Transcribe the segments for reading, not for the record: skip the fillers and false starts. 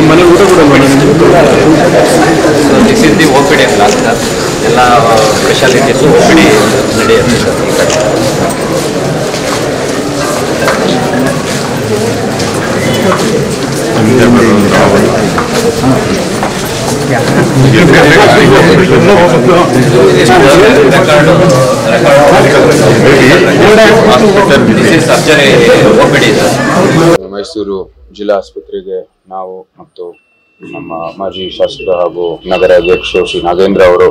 ಮನೆ ಊಟ ಕೂಡ this is the OPD class sir. ಎಲ್ಲ ಸ್ಪೆಷಾಲಿಟೀಸು OPD ನಡೆಯುತ್ತೆ ಸರ್ ಈ ಕಡೆ. ಮೈಸೂರು ಜಿಲ್ಲಾ ಆಸ್ಪತ್ರೆಗೆ ನಾವು ಮತ್ತು ನಮ್ಮ ಮಾಜಿ ಶಾಸಕ ಹಾಗೂ ನಗರ ಅಧ್ಯಕ್ಷರು ಶ್ರೀ ನಾಗೇಂದ್ರ ಅವರು,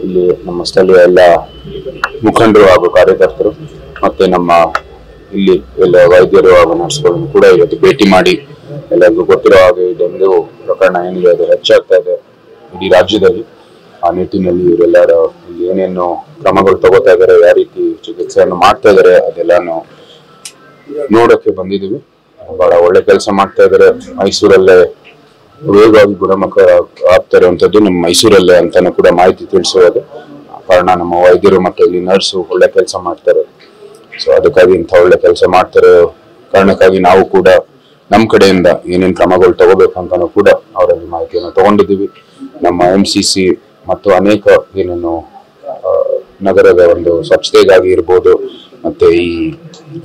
ಇಲ್ಲಿ ನಮ್ಮ ಸ್ಥಳೀಯ ಎಲ್ಲ ಮುಖಂಡರು ಹಾಗೂ ಕಾರ್ಯಕರ್ತರು ಮತ್ತೆ ನಮ್ಮ ಇಲ್ಲಿ ಎಲ್ಲ ವೈದ್ಯರು ಹಾಗೂ ನರ್ಸ್ಗಳನ್ನು ಕೂಡ ಇವತ್ತು ಭೇಟಿ ಮಾಡಿ ಎಲ್ಲರಿಗೂ ಗೊತ್ತಿರೋ ಹಾಗೆ ಇದೊಂದು ಪ್ರಕರಣ ಏನಿದೆ ಅದು ಹೆಚ್ಚಾಗ್ತಾ ಇದೆ ಇಡೀ ರಾಜ್ಯದಲ್ಲಿ. ಆ ನಿಟ್ಟಿನಲ್ಲಿ ಇವರೆಲ್ಲರ ಏನೇನು ಕ್ರಮಗಳು ತಗೋತಾ ಇದ್ದಾರೆ, ಯಾವ ರೀತಿ ಚಿಕಿತ್ಸೆಯನ್ನು ಮಾಡ್ತಾ ಇದ್ದಾರೆ ಅದೆಲ್ಲಾನು ನೋಡಕ್ಕೆ ಬಂದಿದ್ದೀವಿ. ಬಹಳ ಒಳ್ಳೆ ಕೆಲಸ ಮಾಡ್ತಾ ಇದ್ದಾರೆ. ಮೈಸೂರಲ್ಲೇ ವೇಗವಾಗಿ ಗುಣಮುಖ ಆಗ್ತಾ ಇರುವಂತದ್ದು ನಮ್ಮ ಮೈಸೂರಲ್ಲೇ ಅಂತಾನು ಕೂಡ ಮಾಹಿತಿ ತಿಳಿಸೋದು ಕಾರಣ ನಮ್ಮ ವೈದ್ಯರು ಮತ್ತೆ ಇಲ್ಲಿ ನರ್ಸು ಒಳ್ಳೆ ಕೆಲಸ ಮಾಡ್ತಾರೆ. ಸೊ ಅದಕ್ಕಾಗಿ ಇಂಥ ಒಳ್ಳೆ ಕೆಲಸ ಮಾಡ್ತಾರೆ ಕಾರಣಕ್ಕಾಗಿ ನಾವು ಕೂಡ ನಮ್ಮ ಕಡೆಯಿಂದ ಏನೇನು ಕ್ರಮಗಳು ತಗೋಬೇಕು ಅಂತಾನು ಕೂಡ ಅವರಲ್ಲಿ ಮಾಹಿತಿಯನ್ನು ತಗೊಂಡಿದ್ದೀವಿ. ನಮ್ಮ MCC ಮತ್ತು ಅನೇಕ ಏನೇನು ನಗರದ ಒಂದು ಸ್ವಚ್ಛತೆಗಾಗಿ ಇರ್ಬೋದು, ಮತ್ತೆ ಈ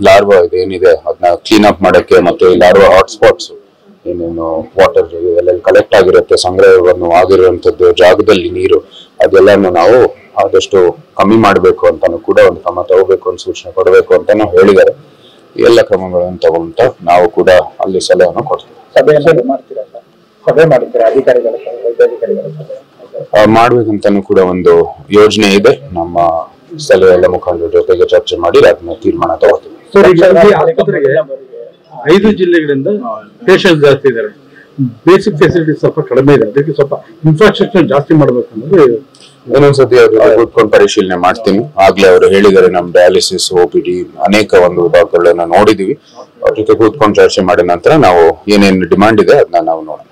ಲಾರ್ವಾ ಇದೇನಿದೆ ಅದನ್ನ ಕ್ಲೀನ್ ಅಪ್ ಮಾಡಕ್ಕೆ, ಮತ್ತೆ ಈ ಲಾರ್ವಾ ಹಾಟ್ಸ್ಪಾಟ್ಸ್ ಏನೇನು ವಾಟರ್ ಎಲ್ಲೆಲ್ಲಿ ಕಲೆಕ್ಟ್ ಆಗಿರುತ್ತೆ, ಸಂಗ್ರಹವನ್ನು ಆಗಿರುವಂತದ್ದು ಜಾಗದಲ್ಲಿ ನೀರು ಅದೆಲ್ಲಾನು ನಾವು ಆದಷ್ಟು ಕಮ್ಮಿ ಮಾಡಬೇಕು ಅಂತಾನು ಕೂಡ ಒಂದು ಕ್ರಮ ತಗೋಬೇಕು ಅಂತ ಸೂಚನೆ ಕೊಡಬೇಕು ಅಂತಾನು ಹೇಳಿದ್ದಾರೆ. ಎಲ್ಲ ಕ್ರಮಗಳನ್ನು ತಗೊಂತ ನಾವು ಕೂಡ ಅಲ್ಲಿ ಸಲಹೆಯನ್ನು ಕೊಡ್ತೀವಿ. ಮಾಡ್ಬೇಕಂತಾನು ಕೂಡ ಒಂದು ಯೋಜನೆ ಇದೆ. ನಮ್ಮ ಸ್ಥಳೀಯ ಎಲ್ಲ ಮುಖಂಡರ ಜೊತೆಗೆ ಚರ್ಚೆ ಮಾಡಿ ಅದನ್ನ ತೀರ್ಮಾನ ತಗೋತೀವಿ. 5 ಜಿಲ್ಲೆಗಳಿಂದ ಪೇಷಂಟ್ ಜಾಸ್ತಿ ಇದ್ದಾರೆ, ಬೇಸಿಕ್ ಫೆಸಿಲಿಟೀಸ್ ಸ್ವಲ್ಪ ಕಡಿಮೆ ಇದೆ, ಅದಕ್ಕೆ ಸ್ವಲ್ಪ ಇನ್ಫ್ರಾಸ್ಟ್ರಕ್ಚರ್ ಜಾಸ್ತಿ ಮಾಡ್ಬೇಕು ಅನ್ನೋದು ಇನ್ನೊಂದ್ಸತಿ ಕೂತ್ಕೊಂಡು ಪರಿಶೀಲನೆ ಮಾಡ್ತೀನಿ. ಆಗ್ಲೇ ಅವರು ಹೇಳಿದ್ದಾರೆ ನಮ್ಮ ಡಯಾಲಿಸಿಸ್ OPD ಅನೇಕ ಒಂದು ವಿಭಾಗಗಳನ್ನ ನೋಡಿದೀವಿ. ಅವ್ರ ಜೊತೆ ಕೂತ್ಕೊಂಡು ಚರ್ಚೆ ಮಾಡಿದ ನಂತರ ನಾವು ಏನೇನು ಡಿಮಾಂಡ್ ಇದೆ ಅದನ್ನ ನಾವು ನೋಡೋಣ.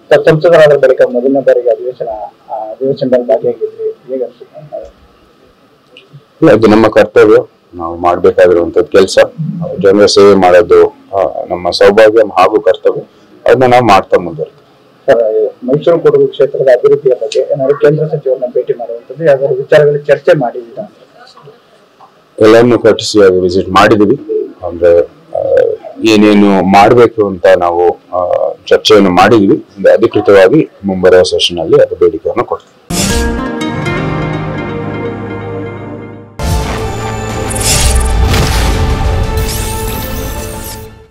ಸಂಸದರಾದ ಬಳಿಕ ಮೊದಲನೇ ಬಾರಿಗೆ ಅಧಿವೇಶನದಲ್ಲಿ ಭಾಗಿಯಾಗಿದ್ವಿ, ಹೇಗೆ ಅನ್ಸುತ್ತೆ? ಅದು ನಮ್ಮ ಕರ್ತವ್ಯ, ನಾವು ಮಾಡ್ಬೇಕಾಗಿರುವಂತದ್ದು ಕೆಲಸ. ಜನರ ಸೇವೆ ಮಾಡೋದು ನಮ್ಮ ಸೌಭಾಗ್ಯ ಹಾಗೂ ಕರ್ತವ್ಯ. ಅದನ್ನ ನಾವು ಮಾಡ್ತಾ ಮುಂದುವರಿತೀವಿ. ಸರ್, ಮೈಸೂರು ಕೊಡಗು ಕ್ಷೇತ್ರದ ಅಭಿವೃದ್ಧಿಯ ಬಗ್ಗೆ ಏನಾದ್ರು ಕೇಂದ್ರ ಸಚಿವರನ್ನ ಭೇಟಿ ಮಾಡುವಂತದ್ದು ಯಾವ್ದಾದ್ರು ವಿಚಾರಗಳಿಗೆ ಚರ್ಚೆ ಮಾಡಿದ್ದೀರಾ? ಎಲ್ಲರನ್ನು ಕಟ್ಟಿಸಿಯಾಗಿ ವಿಸಿಟ್ ಮಾಡಿದೀವಿ. ಅಂದ್ರೆ ಏನೇನು ಮಾಡ್ಬೇಕು ಅಂತ ನಾವು ಚರ್ಚೆಯನ್ನು ಮಾಡಿದೀವಿ. ಅಧಿಕೃತವಾಗಿ ಮುಂಬರುವ ಸೆಷನ್ ಅಲ್ಲಿ ಅದು ಬೇಡಿಕೆಯನ್ನು ಕೊಡ್ತೀವಿ.